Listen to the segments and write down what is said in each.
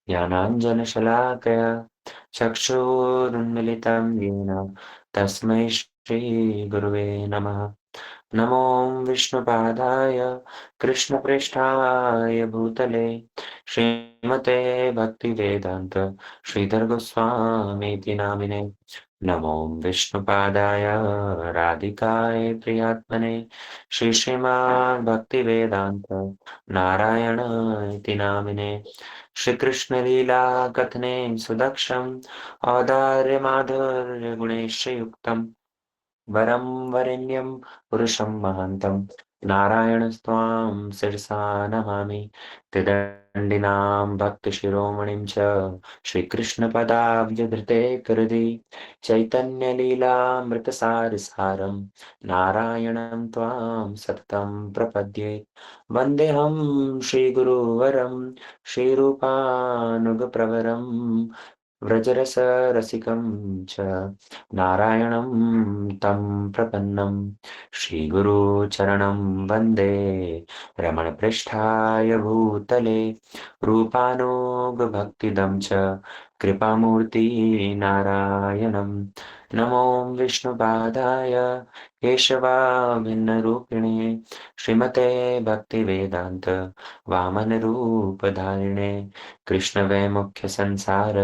ज्ञानाञ्जनशलाकया चक्षुरुन्मिलितं येन तस्मै श्रीगुरुवे नमः। नमो विष्णुपादाय कृष्णप्रेष्ठाय भूतले श्रीमते भक्तिवेदान्त श्रीधर गोस्वामीति नामिने। नमो विष्णुपादाय राधिकाय प्रियात्मने श्रीश्रीमान् भक्तिवेदान्त नारायण इति नामिने। श्रीकृष्णलीला कथने सुदक्षम् औदार्य माधुर्य गुणैश्चयुक्तम् वरं वरेण्यं पुरुषं महान्तं नारायणस्त्वां शिरसा नमामि। त्रिदण्डिनां भक्तशिरोमणिं च श्रीकृष्णपदाब्जधृते कृति चैतन्यलीलामृतसारसारं नारायणं त्वां सततं प्रपद्ये। वन्देऽहं श्रीगुरुवरं श्रीरूपानुगप्रवरं व्रजरसरसिकं च नारायणं तं प्रपन्नं। श्रीगुरुचरणं वन्दे रमणपृष्ठाय भूतले रूपानुगभक्तिदं च कृपामूर्ति नारायणं। नमो विष्णुपादाय केशवाभिन्नरूपिणे श्रीमते भक्तिवेदान्त वामनरूपधारिणे कृष्णवैमुख्यसंसार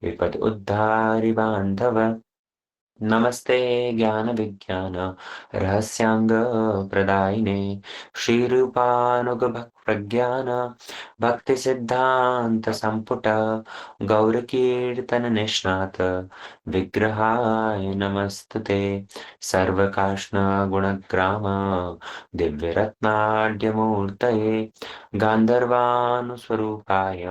विपद उद्धारि बान्धव। नमस्ते ज्ञान विज्ञान रहस्यांग प्रदायिने श्रीरूपानुग प्रज्ञान भक्ति सिद्धांत संपुट गौर कीर्तन निष्णात विग्रहाय नमस्तुते। सर्वकाष्ण गुणग्राम दिव्य रत्नाढ्यमूर्तये गांधर्वानुस्वरूपाय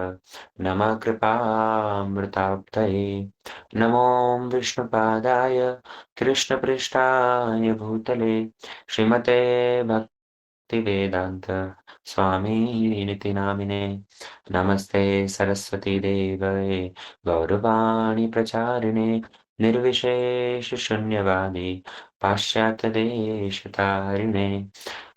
नमः कृपामृताब्धये। नमो विष्णुपादाय कृष्णपृष्ठाय भूतले श्रीमते भक्तिवेदान्त स्वामीनिति नामिने। नमस्ते सरस्वती देवे गौरवाणी प्रचारिणे निर्विशेष शून्यवादी पाश्चात्यदेशतारिणे।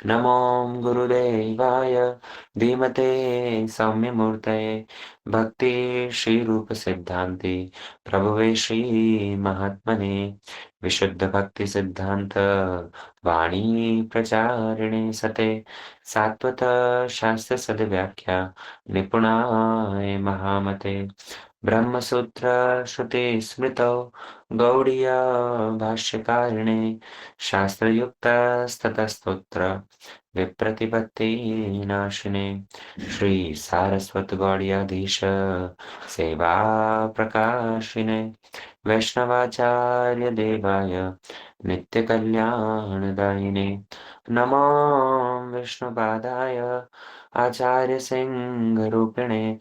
नमो गुरुदेवाय धीमते सौम्यमूर्तये भक्ति श्रीरूप सिद्धान्ति प्रभुवे श्री महात्मने विशुद्ध भक्ति सिद्धांत वाणी प्रचारिणे सते सात्वत शास्त्र सद्व्याख्या निपुणाय महामते। ब्रह्मसूत्र श्रुति स्मृतौ गौड़ीय भाष्यकारिणे शास्त्रयुक्तस्ततस्तोत्र विप्रतिपत्ति नाशिने। श्री सारस्वत गौड़ीयाधीश सेवा प्रकाशिने वैष्णवाचार्य देवाय नित्य कल्याणदायिने। नमो विष्णुपादाय आचार्य सिंह रूपिणे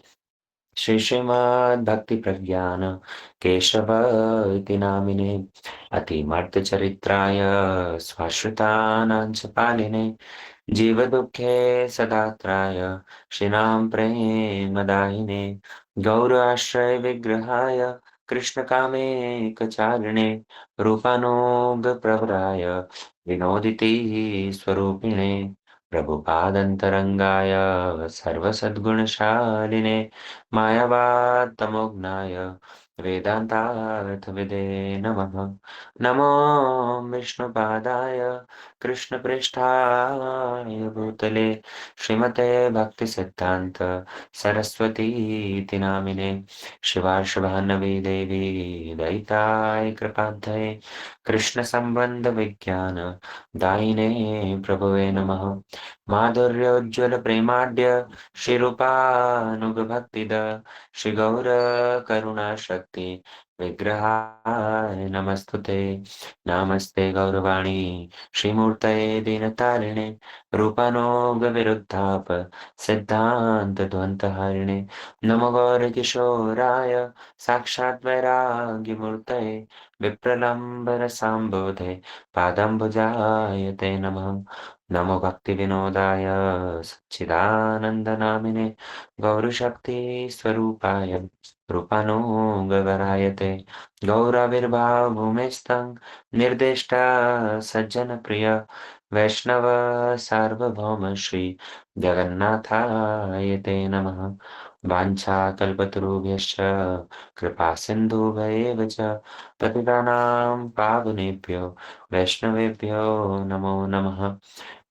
श्री श्रीमद्भक्ति प्रज्ञान केशव इति नामिने। अतिमर्त चरित्राय स्वाश्रितानां च पालिने जीव दुःखे सदात्राय श्रीनाम प्रेमदायिने। गौर आश्रय विग्रहाय कृष्ण कामेकचारिणे रूपानुग प्रवराय विनोदिति स्वरूपिणे प्रभुपादन्तरङ्गाय सर्वसद्गुणशालिने मायावातमोघ्नाय वेदान्तार्थविदे नमः। नमो विष्णुपादाय कृष्णपृष्ठाय भूतले श्रीमते भक्तिसिद्धान्त सरस्वतीति नामिने। शिवार्षभान्नवी देवी दयिताय कृपाब्धये कृष्णसम्बन्धविज्ञान दायिने प्रभुवे नमः। माधुर्योज्ज्वल प्रेमाढ्य श्रीरूपानुगभक्तिद श्रीगौर करुणाशक्ति विग्रहाय नमस्तुते। नमस्ते गौरवाणी श्रीमूर्तये दीनतारिणे रूपानुग विरुद्धाप सिद्धान्त ध्वन्तहारिणे। नमो गौरकिशोराय साक्षात् वैराग्यमूर्तये विप्रलम्बर सम्बोधे पादम्बुजाय ते नमः। नमो भक्तिविनोदाय सच्चिदानन्दनामिने गौरशक्ति स्वरूपाय रूपानुगवरायते गौराविर्भाव भूमिस्थं निर्दिष्टा सज्जनप्रिय वैष्णव सार्वभौम श्री जगन्नाथाय ते नमः। वाञ्छाकल्पतरुभ्यश्च कृपासिन्धुभ्येव च पतितानां पावनेभ्यो वैष्णवेभ्यो नमो नमः।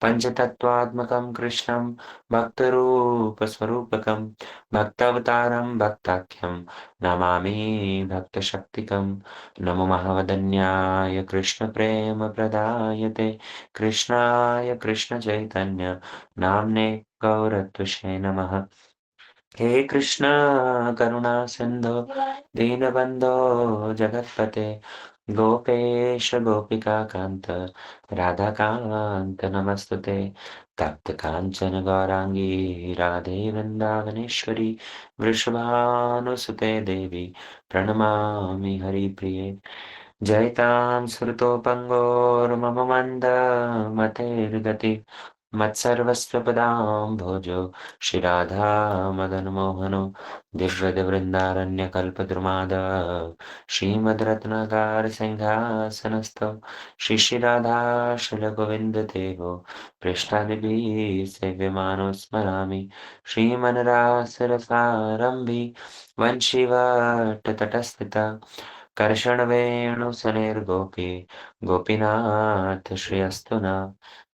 पञ्चतत्त्वात्मकं कृष्णं भक्तरूपस्वरूपकं भक्तावतारं भक्ताख्यं नमामि भक्तशक्तिकं। नमो महावदन्याय कृष्णप्रेमप्रदायते कृष्णाय कृष्णचैतन्य नाम्ने गौरत्विषे नमः। हे कृष्ण करुणा सिंधु दीनबंधो जगत्पते गोपेश गोपिका कांत राधा कांत नमस्तुते तप्त कांचन गौरांगी राधे वृंदावनेश्वरी वृषभानुसुते देवी प्रणमामि हरिप्रिये जयतां श्रुतोपङ्गोर्मम मन्द मतेर्गति मत्सर्वस्वपदां भोजो श्रीराधा मदनमोहनो दिव्यवृन्दारण्यकल्पद्रुमाद श्रीमद्रत्नकार सिंहासनस्थो श्री श्री राधा शिलगोविन्ददेवो पृष्ठादिभिः सेव्यमानो स्मरामि श्रीमनरासरसारम्भि वंशिवाटतटस्थिता कर्षणवेणुसुनिर्गोपी गोपीनाथ श्रीअस्तु नः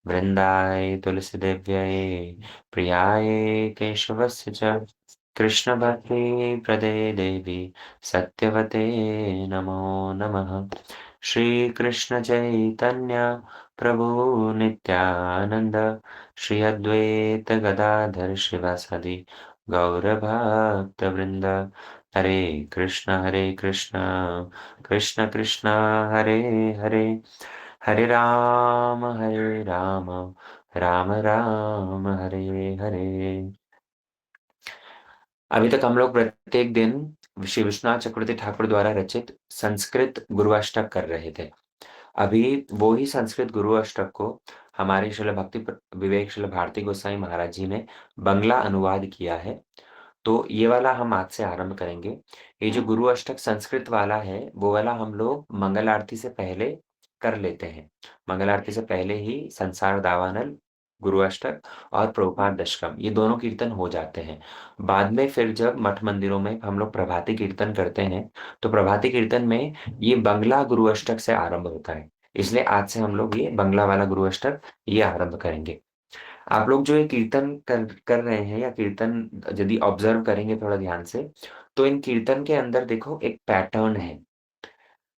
वृन्दाय तुलसीदेव्यै प्रियाय केशवस्य च कृष्णभक्तिप्रदे देवी सत्यवते नमो नमः। श्रीकृष्ण चैतन्य प्रभु नित्यानंद श्री अद्वैत गदाधर शिवासादि गौरभक्तवृंद हरे कृष्ण कृष्ण कृष्ण हरे हरे हरे राम राम राम हरे हरे। अभी तक हम लोग प्रत्येक दिन श्री विश्वनाथ चक्रवर्ती ठाकुर द्वारा रचित संस्कृत गुरुअष्टक कर रहे थे। अभी वो ही संस्कृत गुरुअष्टक को हमारे श्रील भक्ति विवेक श्रील भारती गोसाई महाराज जी ने बंगला अनुवाद किया है। तो ये वाला हम आज से आरंभ करेंगे। ये जो गुरु अष्टक संस्कृत वाला है वो वाला हम लोग मंगल आरती से पहले कर लेते हैं। मंगल आरती से पहले ही संसार दावानल, गुरु अष्टक और प्रभुपाद दशकम ये दोनों कीर्तन हो जाते हैं। बाद में फिर जब मठ मंदिरों में हम लोग प्रभाती कीर्तन करते हैं तो प्रभाती कीर्तन में ये बंगला गुरु अष्टक से आरंभ होता है। इसलिए आज से हम लोग ये बंगला वाला गुरु अष्टक ये आरंभ करेंगे। आप लोग जो ये कीर्तन कर रहे हैं या कीर्तन यदि ऑब्जर्व करेंगे थोड़ा ध्यान से तो इन कीर्तन के अंदर देखो एक पैटर्न है।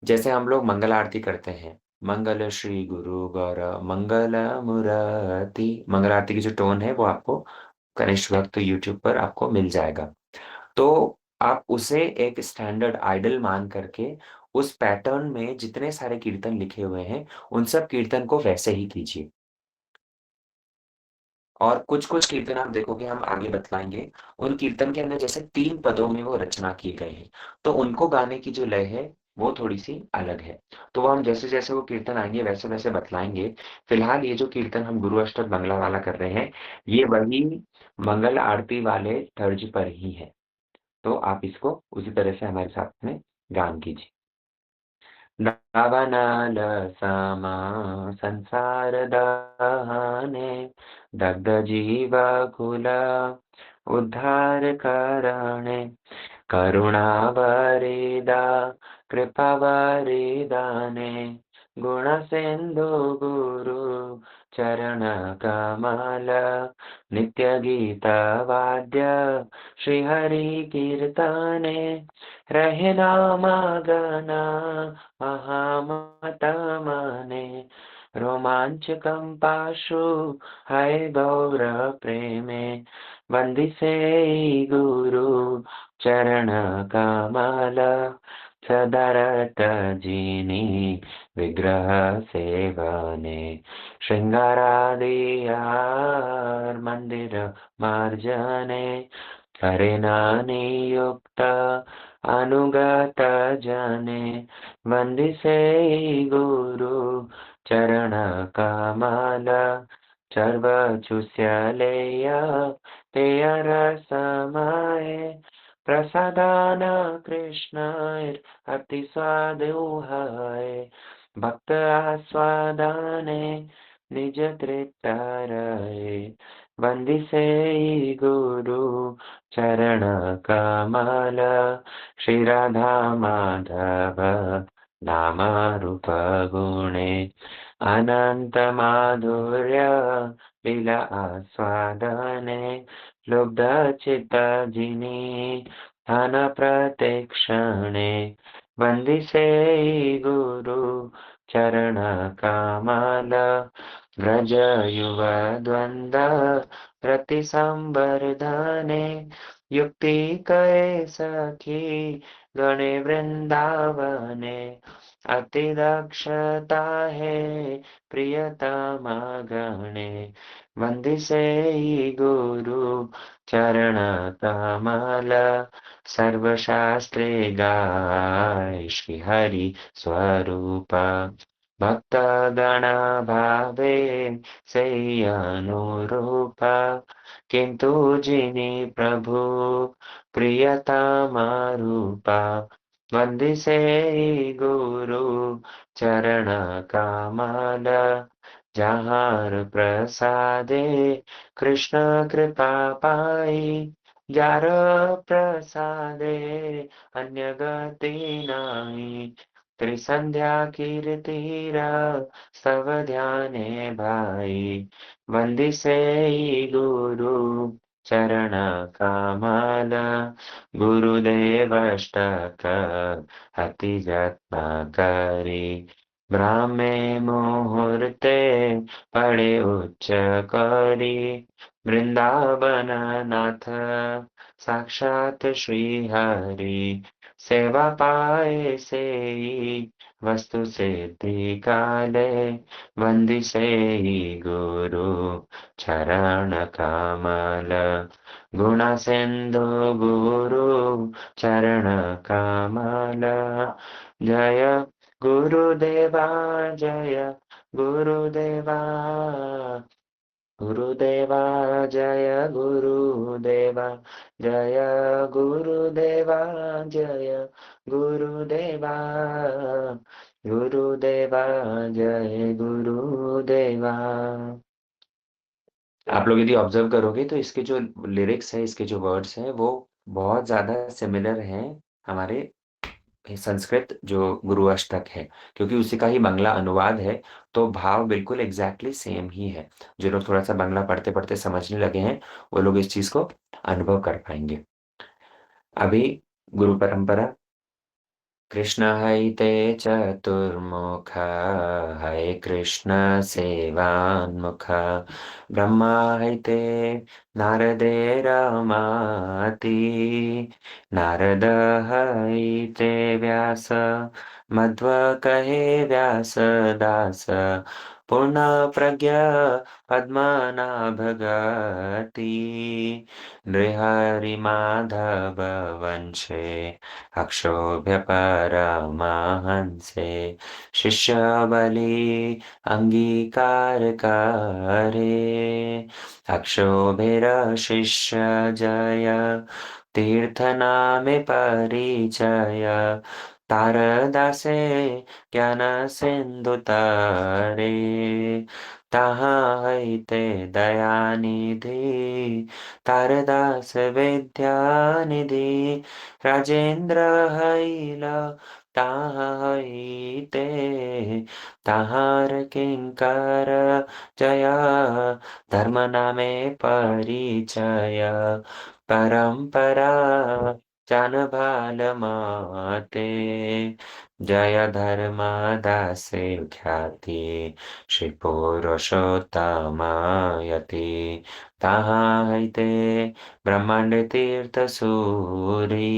जैसे हम लोग मंगल आरती करते हैं, मंगल श्री गुरु गौर मंगल मुरारी, मंगल आरती की जो टोन है वो आपको कनिष्ठ भक्त यूट्यूब पर आपको मिल जाएगा। तो आप उसे एक स्टैंडर्ड आइडल मान करके उस पैटर्न में जितने सारे कीर्तन लिखे हुए हैं उन सब कीर्तन को वैसे ही कीजिए। और कुछ कुछ कीर्तन आप देखोगे हम आगे बतलाएंगे, उन कीर्तन के अंदर जैसे 3 पदों में वो रचना किए गए हैं तो उनको गाने की जो लय है वो थोड़ी सी अलग है। तो वो हम जैसे जैसे वो कीर्तन आएंगे वैसे वैसे बतलाएंगे। फिलहाल ये जो कीर्तन हम गुरु अष्टक बंगला वाला कर रहे हैं ये वही मंगल आरती वाले तर्ज पर ही है। तो आप इसको उसी तरह से हमारे साथ में गान कीजिए। नवनल समा संसार दहने दग्ध जीव कुल उद्धार करणे करुणावरिदा कृपावरिदाने गुण सिंधु गुरु चरण कमल नित्य गीत वाद्य श्री हरि कीर्तने रहे नाम गना महामतमने रोमांचकं पाशु है गौर प्रेमे वंदिसे गुरु चरण कमल सदरत जिनी विग्रह सेवने श्रृंगारादियार मंदिर मार्जने करे नियुक्त अनुगत जने वंदिसे गुरु चरण कमल सर्वचुष्यलेय तेयर समाये प्रसादान कृष्णाय अति स्वादुहाय भक्त आस्वादाने निज तृप्तारये ವಂದಿಸೆ ಈ ಗುರು ಚರಣ ಕಮಲ ಶ್ರೀ ರಾಧಾ ಮಾಧವ ನಾಮ ರೂಪ ಗುಣೆ ಅನಂತ ಮಾಧುರ್ಯ ಲೀಲಾ ಆಸ್ವಾದನೆ ಲುಬ್ಧ ಚಿತ್ತ ಜಿನಿ ಧ್ಯಾನ ಪ್ರತ್ಯಕ್ಷಣೆ ವಂದಿಸೆ ಈ ಗುರು ಚರಣ ಕಮಲ व्रज युव द्वन्द्व रतिसंवर्धने युक्ति कहे सखी गणे वृंदावने अति दक्षता है प्रियतमा गणे वंदिसे गुरु चरण कमल सर्वशास्त्रे गाय श्री हरि स्वरूप भक्तगण भावे से अनुरूप किंतु जिनि प्रभु प्रियतमा रूपा वंदिसे गुरु चरण कमल जहाँ प्रसादे कृष्ण कृपा पाई जार प्रसादे अन्य गति नाही त्रिसंध्या कीर्तिरा सब ध्याने भाई वंदिसे गुरु चरण कमल गुरुदेव अष्टक अति जत्न करी ब्राह्मे मुहूर्ते पड़े उच्च करी वृंदावन नाथ साक्षात श्री हरि सेवा पाए से वस्तु सिद्धि काले वंदिसे गुरु चरण कमल गुण सिंधु गुरु चरण कमल जय गुरुदेवा जय गुरुदेवा गुरुदेवा जय गुरुदेवा जय गुरुदेवा जय गुरुदेवा गुरुदेवा जय गुरुदेवा। आप लोग यदि ऑब्जर्व करोगे तो इसके जो लिरिक्स है, इसके जो वर्ड्स हैं वो बहुत ज़्यादा सिमिलर हैं हमारे संस्कृत जो गुरु अष्टक है, क्योंकि उसी का ही बांग्ला अनुवाद है, तो भाव बिल्कुल एग्जैक्टली सेम ही है। जो लोग थोड़ा सा बांग्ला पढ़ते पढ़ते समझने लगे हैं वो लोग इस चीज को अनुभव कर पाएंगे। अभी गुरु परंपरा कृष्ण हैते चतुर्मुख है कृष्ण सेवान्मुख ब्रह्मा हैते नारदेर माति नारद हैते व्यास मध्व कहे व्यास दास पूर्ण प्रज्ञा पद्मनाभ गति नृहरि माधव वंशे अक्षोभ्य परमहंसे शिष्य बलि अंगीकार करे अक्षोभ्यर शिष्य जय तीर्थ नामे परिचय तारदासे ज्ञान सिंधु तारे तहाँ हैते दयानिधि तारदास विद्यानिधि राजेंद्र हैल ताहाँ हैते ताहार किंकर जय धर्म नामे परिचय परंपरा जान भाल माते जय धर्म दासे ख्याति श्री पुरुषोत्तमायति ताहाँ हैते ब्रह्मांड तीर्थ सूरी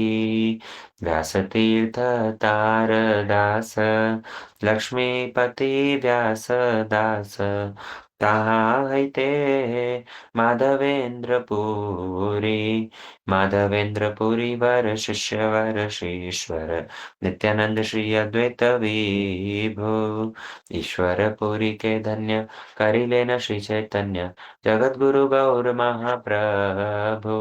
व्यास तीर्थ तारदास लक्ष्मीपति व्यास दास ताहाँ हैते माधवेंद्र पुरी माधवेंद्र पुरी वर शिष्य वर श्रीश्वर नित्यानंद श्री अद्वैत विभो ईश्वर पुरी के धन्य करी लेना श्री चैतन्य जगत गुरु गौर महाप्रभु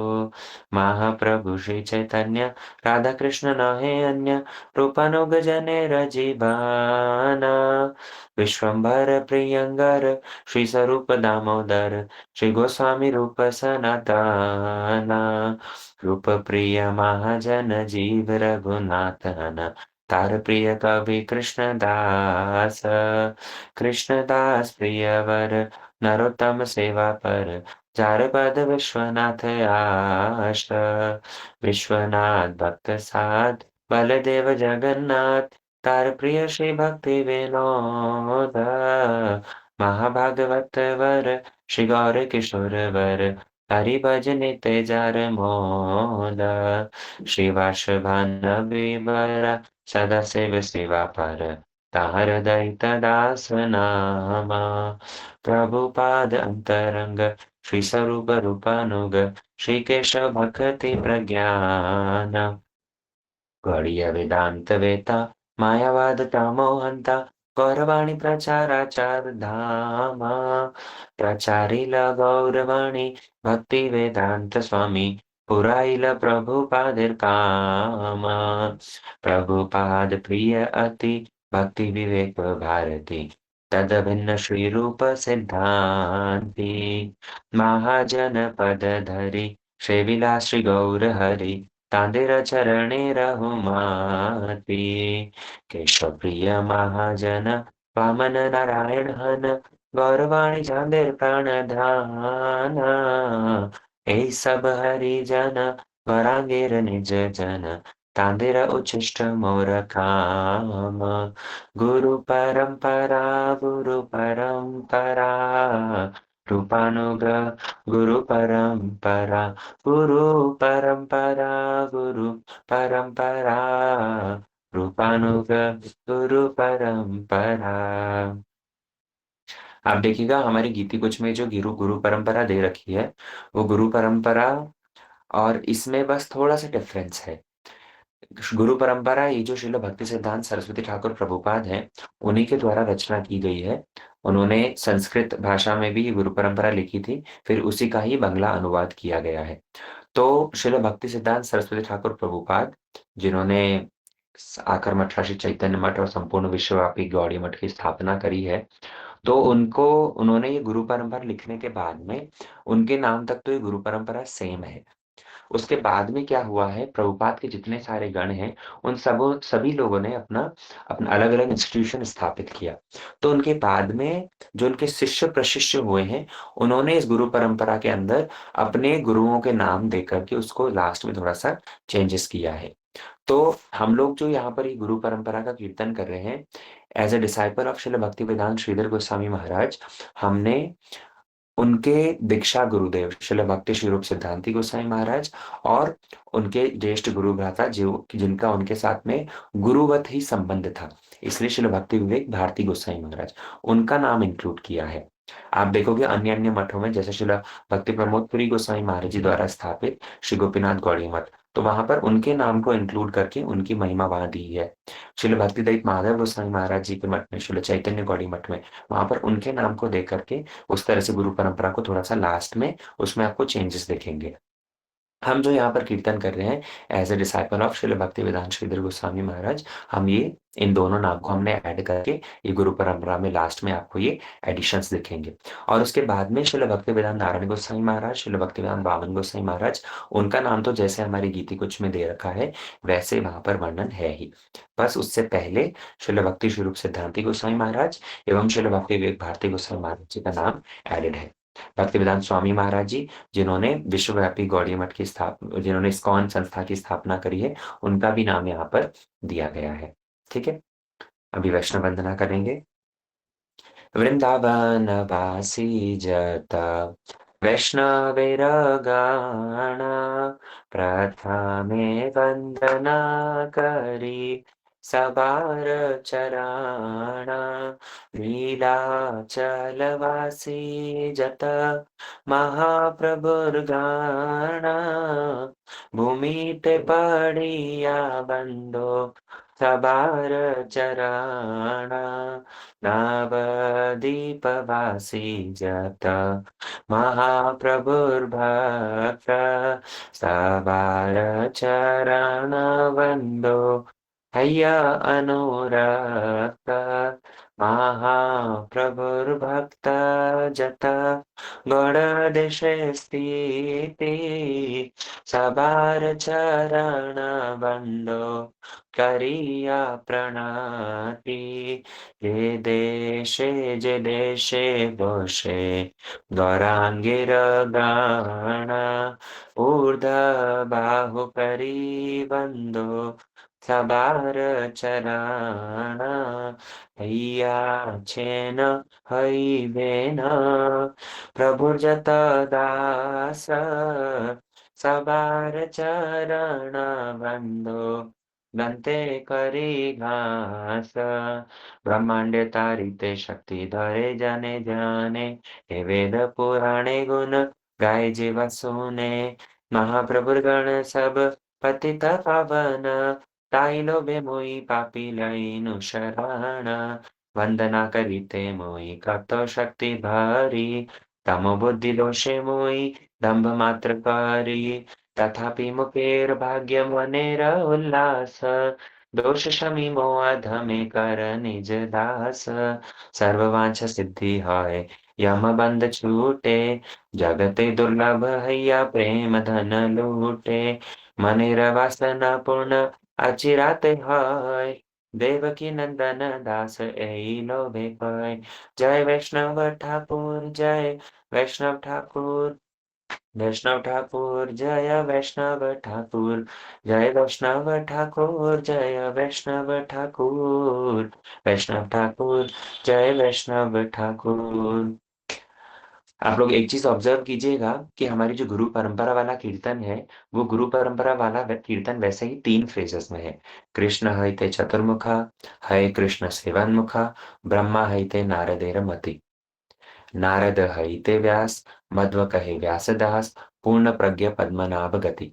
महाप्रभु श्री चैतन्य राधा कृष्ण नहे अन्य रूपानुग जने रजीबाना विश्वंभर प्रियंगर श्री स्वरूप दामोदर, श्री गोस्वामी रूप सनातन, रूप प्रिय महाजन जीव रघुनाथन, तार प्रिय कवि कृष्णदास, कृष्णदास प्रियवर नरोत्तम सेवा पर, चार पद विश्वनाथ आश, विश्वनाथ भक्त साध बलदेव जगन्नाथ, तार प्रिय श्री भक्ति विनोद, महाभागवत वर श्री गौर किशोर वर, हरि भजन नित्य जार मोद, श्रीवास भानवी वर सदा शिव सेवा पर, तार दैत दास नामा, प्रभुपाद अंतरंग श्री स्वरूप रूपानुग, श्री केशव भक्ति प्रज्ञान, गौड़ीय वेदांत वेता मायावाद तामोहंता, गौरवाणी प्रचाराचार धामा, प्रचारिल गौरवाणी भक्ति वेदांत स्वामी, पुराइल प्रभुपादिर कामा, प्रभुपाद प्रिय अति भक्ति विवेक भारती, तद भिन्न श्री रूप सिद्धांति, महाजन पद धरि श्री विलास श्री गौर हरि, तांदेर चरणे रहुमाती, केशव प्रिय महाजन वामन नारायण हन, गौरवाणी चांदेर प्राणधान, ए सब हरिजन वरांगेर निज जन, तांदेर उच्छिष्ट मोर काम, गुरु परंपरा रूपानुग, गुरु परंपरा, गुरु परंपरा, गुरु परंपरा, रूपानुग, गुरु परंपरा। आप देखिएगा हमारी गीति कुछ में जो गुरु गुरु परंपरा दे रखी है, वो गुरु परंपरा, और इसमें बस थोड़ा सा डिफरेंस है। गुरु परंपरा ये जो श्रील भक्ति सिद्धांत सरस्वती ठाकुर प्रभुपाद हैं, उन्हीं के द्वारा रचना की गई है। उन्होंने संस्कृत भाषा में भी ये गुरु परंपरा लिखी थी, फिर उसी का ही बंगला अनुवाद किया गया है। तो श्रील भक्ति सिद्धांत सरस्वती ठाकुर प्रभुपाद, जिन्होंने आकर मठ राशि चैतन्य मठ और संपूर्ण विश्वव्यापी गौड़ी मठ की स्थापना करी है, तो उनको उन्होंने ये गुरु परंपरा लिखने के बाद में उनके नाम तक तो ये गुरु परंपरा सेम है। उसके बाद में क्या हुआ है, प्रभुपाद के जितने सारे गण हैं, उन सभी लोगों ने अपना अपना अलग अलग इंस्टीट्यूशन स्थापित किया। तो उनके बाद में जो उनके शिष्य प्रशिष्य हुए हैं, उन्होंने इस गुरु परंपरा के अंदर अपने गुरुओं के नाम देकर के उसको लास्ट में थोड़ा सा चेंजेस किया है। तो हम लोग जो यहाँ पर ये गुरु परंपरा का कीर्तन कर रहे हैं, as a disciple of Srila Bhakti Vedanta Shridhar Goswami महाराज, हमने उनके दीक्षा गुरुदेव श्रील भक्ति श्री रूप सिद्धांति गोसाई महाराज और उनके ज्येष्ठ गुरु भ्राता जो जिनका उनके साथ में गुरुवत ही संबंध था, इसलिए श्रील भक्ति विवेक भारती गोसाई महाराज, उनका नाम इंक्लूड किया है। आप देखोगे अन्य अन्य मठों में, जैसे श्रील भक्ति प्रमोदपुरी गोसाई महाराज जी द्वारा स्थापित श्री गोपीनाथ गौड़ी मठ, तो वहां पर उनके नाम को इंक्लूड करके उनकी महिमा वहां दी है। श्रील भक्ति दत्त माधव गोसाई महाराज जी के मठ में, श्रील चैतन्य गौड़ी मठ में, वहां पर उनके नाम को दे करके उस तरह से गुरु परंपरा को थोड़ा सा लास्ट में उसमें आपको चेंजेस दिखेंगे। हम जो यहाँ पर कीर्तन कर रहे हैं as a disciple of Srila Bhakti Vedanta Shridhar Goswami महाराज, हम ये इन दोनों नाम को हमने ऐड करके ये गुरु परंपरा में लास्ट में आपको ये एडिशंस दिखेंगे। और उसके बाद में श्रील भक्ति वेदांत नारायण गोसाई महाराज, श्रील भक्ति वेदांत बामन गोसाई महाराज, उनका नाम तो जैसे हमारी गीति कुछ में दे रखा है वैसे वहां पर वर्णन है ही। बस उससे पहले श्रील भक्ति स्वरूप सिद्धांति गोसाई महाराज एवं श्रील भक्ति विवेक भारती गोसाई महाराज जी का नाम एडेड है। भक्ति वेदांत स्वामी महाराज जी, जिन्होंने विश्वव्यापी गौड़ीय मठ की स्थापना, जिन्होंने इस्कॉन संस्था की स्थापना करी है, उनका भी नाम यहाँ पर दिया गया है। ठीक है, अभी वैष्णव वंदना करेंगे। वृंदावन वासी जत वैष्णवेर गाणा, प्रथमे वंदना करी सबार चराणा, नीलाचलवासी जत महाप्रभुर गाणा, भूमि ते पड़िया बंदो सबार चराणा, नवदीपवासी जत महाप्रभुर्भक्त, सवार चरण वंदो हैया अनुरक्त, महाप्रभुर्भक्ता जता गणदेशे स्थिति सबार चरण बंदो करिया प्रणाति जे देशे बसे गौरांगिर गाना ऊर्ध बाहु करी बंदो सबार चरण हैयाचेन हैवेन प्रभुर्जत दास सबार चरण बंदो गंते करी घास ब्रह्मांड तारिते शक्ति धरे जाने जाने हे वेद पुराणे गुण गाय जीवा सुने महाप्रभुगण सब पतित पावन ताई लोभे मोई पापी लईनु शरण वंदना करीते मोई कतो शक्ति भारी तमो बुद्धि दोषे मोई दंभ मात्र कारी तथापि मुखेर भाग्य मनेर उल्लास दोष शमी मोह धमे कर निज दास सर्ववांछ सिद्धि है यम बंद छूटे जगते दुर्लभ हैया प्रेम धन लूटे मनेर वासना पूर्ण अचिरात है देवकी नंदन दास एई लोभे पाए जय वैष्णव ठाकुर जय वैष्णव ठाकुर वैष्णव ठाकुर जय वैष्णव ठाकुर जय वैष्णव ठाकुर जय वैष्णव ठाकुर वैष्णव ठाकुर जय वैष्णव ठाकुर। आप लोग एक चीज ऑब्जर्व कीजिएगा कि हमारी जो गुरु परंपरा वाला कीर्तन है वो गुरु परंपरा वाला कीर्तन वैसे ही 3 फेजेस में है। कृष्ण हईते चतुर्मुखा, हरे कृष्ण सेवन्मुखा, ब्रह्मा हईते नारदेर मति, नारद हईते व्यास, मध्व कहे व्यासदास, पूर्ण प्रज्ञ पद्मनाभ गति।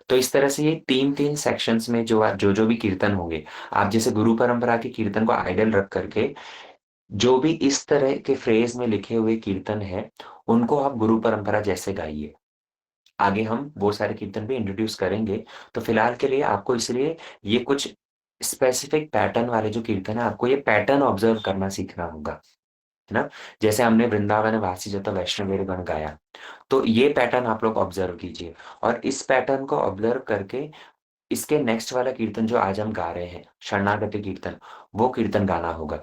तो इस तरह से ये 3 3 सेक्शंस में जो भी कीर्तन होंगे, आप जैसे गुरु परंपरा के कीर्तन को आइडल रख करके जो भी इस तरह के फ्रेज में लिखे हुए कीर्तन है उनको आप गुरु परंपरा जैसे गाइए। आगे हम वो सारे कीर्तन भी इंट्रोड्यूस करेंगे। तो फिलहाल के लिए आपको इसलिए ये कुछ स्पेसिफिक पैटर्न वाले जो कीर्तन है आपको ये पैटर्न ऑब्जर्व करना सीखना होगा, है ना। जैसे हमने वृंदावन वासी जत वैष्णवेर गण गाया, तो ये पैटर्न आप लोग ऑब्जर्व कीजिए और इस पैटर्न को ऑब्जर्व करके इसके नेक्स्ट वाला कीर्तन जो आज हम गा रहे हैं शरणागति कीर्तन, वो कीर्तन गाना होगा।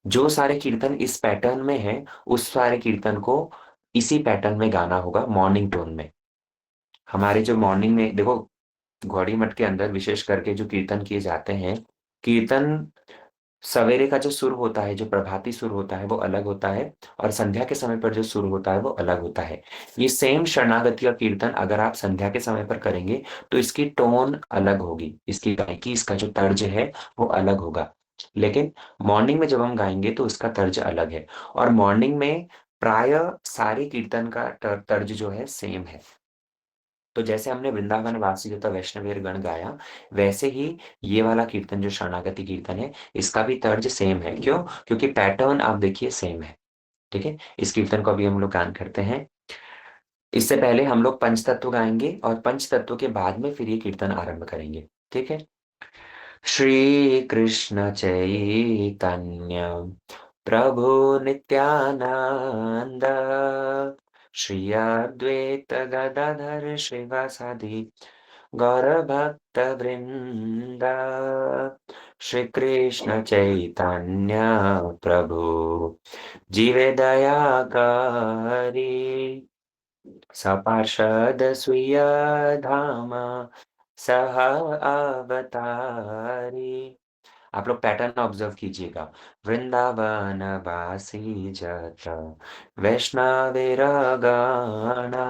जो सारे कीर्तन इस पैटर्न में है उस सारे कीर्तन को इसी पैटर्न में गाना होगा मॉर्निंग टोन में। हमारे जो मॉर्निंग में देखो घोड़ी मठ के अंदर विशेष करके जो कीर्तन किए जाते हैं, कीर्तन सवेरे का जो सुर होता है, जो प्रभाती सुर होता है वो अलग होता है और संध्या के समय पर जो सुर होता है वो अलग होता है। ये सेम शरणागति का कीर्तन अगर आप संध्या के समय पर करेंगे तो इसकी टोन अलग होगी, इसकी गायकी, इसका जो तर्ज है वो अलग होगा। लेकिन मॉर्निंग में जब हम गाएंगे तो इसका तर्ज अलग है और मॉर्निंग में प्राय सारे कीर्तन का तर्ज जो है सेम है। तो जैसे हमने वृंदावन वासी तथा वैष्णवेर गण गाया, वैसे ही ये वाला कीर्तन जो शरणागति कीर्तन है इसका भी तर्ज सेम है। क्यों? क्योंकि पैटर्न आप देखिए सेम है। ठीक है, इस कीर्तन को अभी हम लोग गान करते हैं। इससे पहले हम लोग पंच तत्व गाएंगे और पंच तत्व के बाद में फिर ये कीर्तन आरंभ करेंगे। ठीक है। श्री कृष्ण चैतन्य प्रभु नित्यानंद श्री अद्वैत गदाधर श्रीवासादि गौरभक्त वृंद श्री कृष्ण चैतन्य प्रभु जीवे दया करी सपार्षद स्वीय धाम सह अवतारी। आप लोग पैटर्न ऑब्जर्व कीजिएगा। वृंदावन वासी जत वैष्णवेर गणा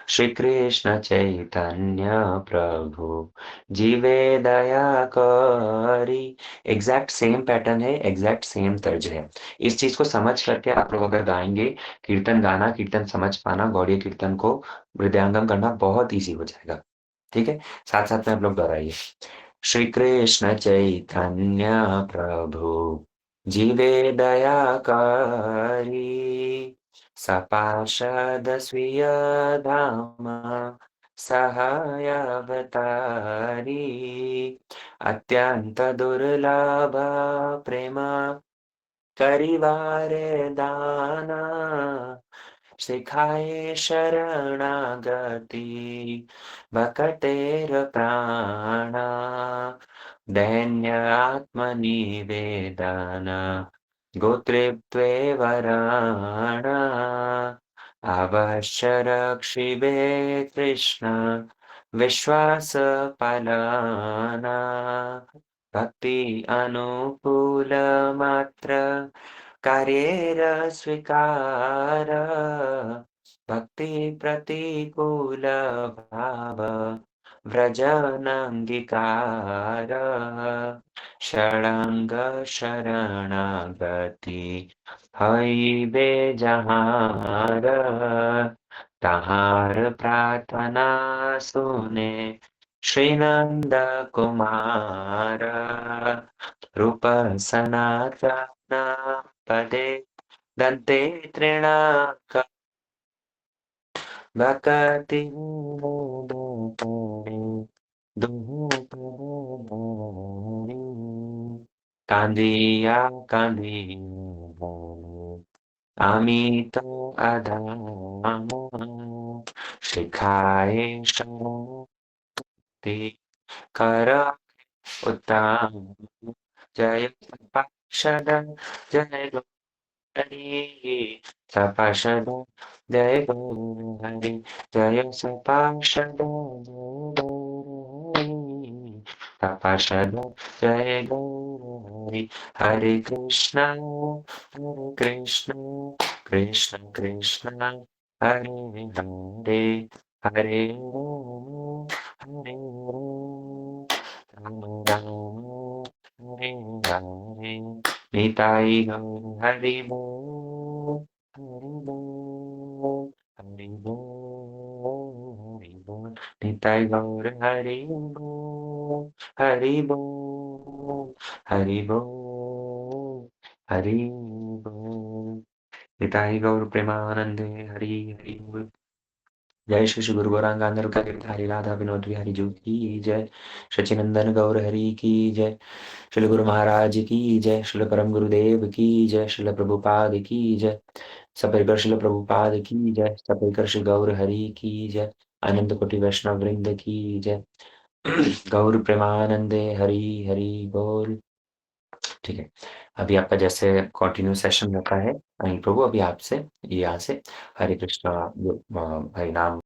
श्री कृष्ण चैतन्य प्रभु जीवे दया करी। एग्जैक्ट सेम पैटर्न है, एग्जैक्ट सेम तर्ज है। इस चीज को समझ करके आप लोग अगर गाएंगे, कीर्तन गाना, कीर्तन समझ पाना, गौड़ीय कीर्तन को हृदयंगम करना बहुत ईजी हो जाएगा। ठीक है, साथ साथ में आप लोग दोहराइए। श्री कृष्ण चैतन्य प्रभु जीवे दया कारी सपार्षद स्वीय धाम सहाय अवतारी अत्यंत दुर्लभ प्रेम करिवारे दाना, सिखाए शरणागति, भकतेर प्राणा, दैन्य आत्मनिवेदन, गोत्रेत्वे वराणा, अवश्य रक्षिबे कृष्ण, विश्वासपालना, भक्ति अनुकूलमात्र, कार्येर स्वीकार, भक्ति प्रतिकूल भाव, व्रजनङ्गीकार, षडङ्ग शरणागति, हईबे जहार, तहार प्रार्थना सुने, श्रीनंद कुमार, रूप सनातन पदे, दन्ते त्रिणाक, भकति कांदिया कांदिया আমি তো আধাম শিখায়ে শক্তি কর উত্তম জয় পার্ষদ জয় হরি সপার্ষদ জয় গৌর হরি জয় সপার্ষদ জয় গৌর হরি সপার্ষদ জয় গৌর হরি হরে কৃষ্ণ কৃষ্ণ কৃষ্ণ হরে হরে হরে হরে রাম রাম হরে হরে নিতাই গৌর হরি বল হরি বল হরি বল হরি বল নিতাই গৌর হরি বল হরি বল হরি বল हरि बोल निताई गौर प्रेमानंदे हरि हरि बोल जय श्री श्री गुरु गौरांग गांधर्व हरि राधा विनोद विहारी जी की जय सचिनंदन गौर हरि की जय श्री गुरु महाराज की जय श्री परम गुरुदेव की जय श्री प्रभुपाद की जय सपरिकर श्री प्रभुपाद की जय सपरिकर श्री गौर हरि की जय अनंत कोटि वैष्णव वृंद की जय गौर प्रेमानंदे हरि हरि बोल। ठीक है, अभी आपका जैसे कंटिन्यू सेशन रखा है, प्रभु अभी आपसे यहाँ से हरे कृष्णा हरि नाम